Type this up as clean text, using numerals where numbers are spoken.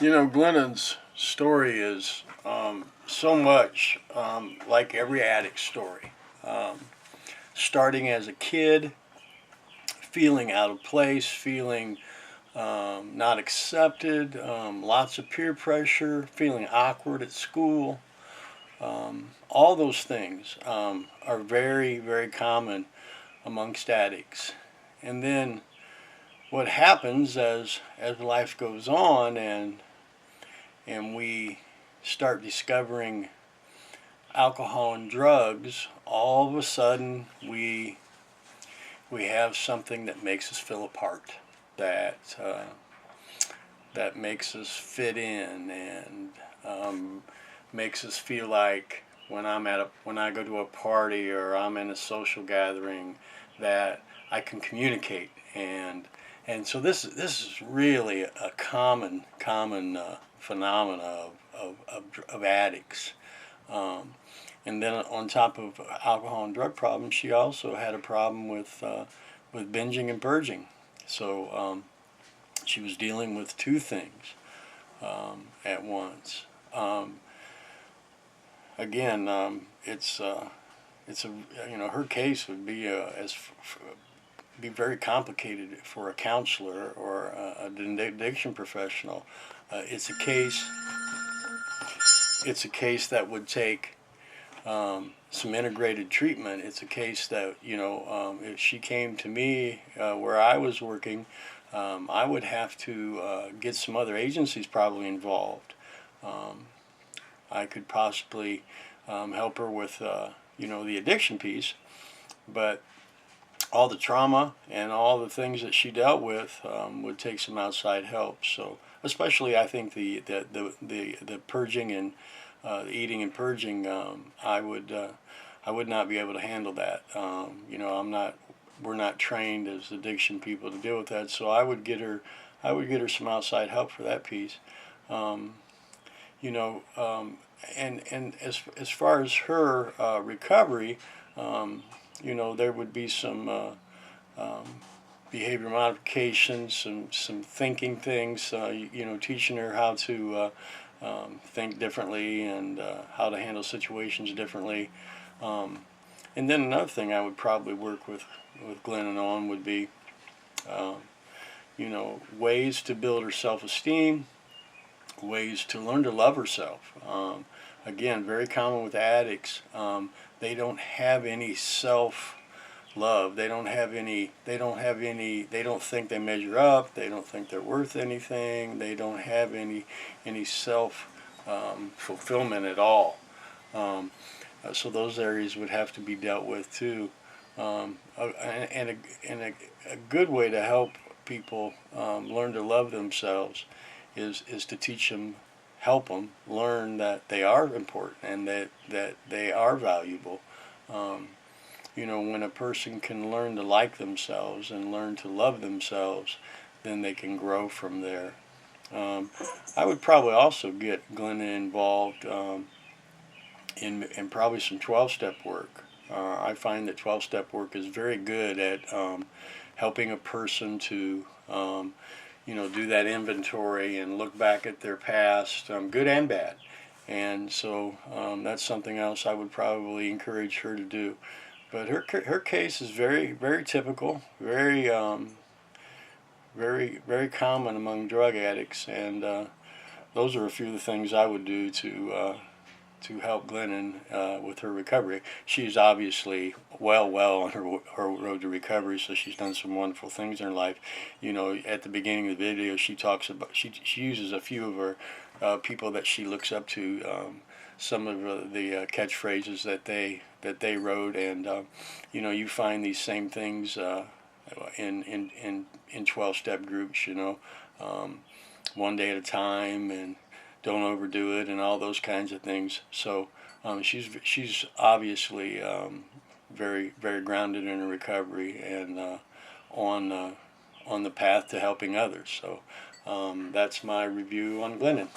You know, Glennon's story is so much like every addict story. Um, Starting as a kid, feeling out of place, feeling not accepted, lots of peer pressure, feeling awkward at school. All those things are very, very common amongst addicts. And then what happens as life goes on and we start discovering alcohol and drugs, all of a sudden we have something that makes us feel apart, that that makes us fit in, and makes us feel like when I go to a party or I'm in a social gathering that I can communicate, and so this is really a common phenomena of addicts. Um, and then on top of alcohol and drug problems, she also had a problem with binging and purging. So she was dealing with two things at once. Again, it's a her case would be be very complicated for a counselor or an addiction professional. It's a case. It's a case that would take some integrated treatment. It's a case that if she came to me where I was working, I would have to get some other agencies probably involved. Um, I could possibly help her with the addiction piece, but all the trauma and all the things that she dealt with would take some outside help. So especially I think the purging and the eating and purging, I would not be able to handle that. I'm not. We're not trained as addiction people to deal with that. So I would get her some outside help for that piece. Um, you know, and as far as her recovery, there would be some behavior modifications, some thinking things. Teaching her how to think differently and how to handle situations differently. Um, and then another thing I would probably work with Glennon on would be, uh, ways to build her self-esteem, ways to learn to love herself. Again, very common with addicts. They don't have any self love. They don't have any. They don't have any. They don't think they measure up. They don't think they're worth anything. They don't have any self fulfillment at all. Um, so those areas would have to be dealt with too. And a good way to help people learn to love themselves is to teach them, help them learn that they are important and that they are valuable. Um, when a person can learn to like themselves and learn to love themselves, then they can grow from there. Um, I would probably also get Glennon involved in probably some 12-step work. I find that 12-step work is very good at helping a person to do that inventory and look back at their past, good and bad. And so that's something else I would probably encourage her to do. But her case is very very typical, very common among drug addicts, and those are a few of the things I would do to help Glennon with her recovery. She's obviously well on her road to recovery, so she's done some wonderful things in her life. At the beginning of the video, she talks about she uses a few of her people that she looks up to, some of the catchphrases that they wrote, and you find these same things in 12-step groups. One day at a time, and don't overdo it, and all those kinds of things. So she's obviously very very grounded in her recovery and on the path to helping others. So that's my review on Glennon.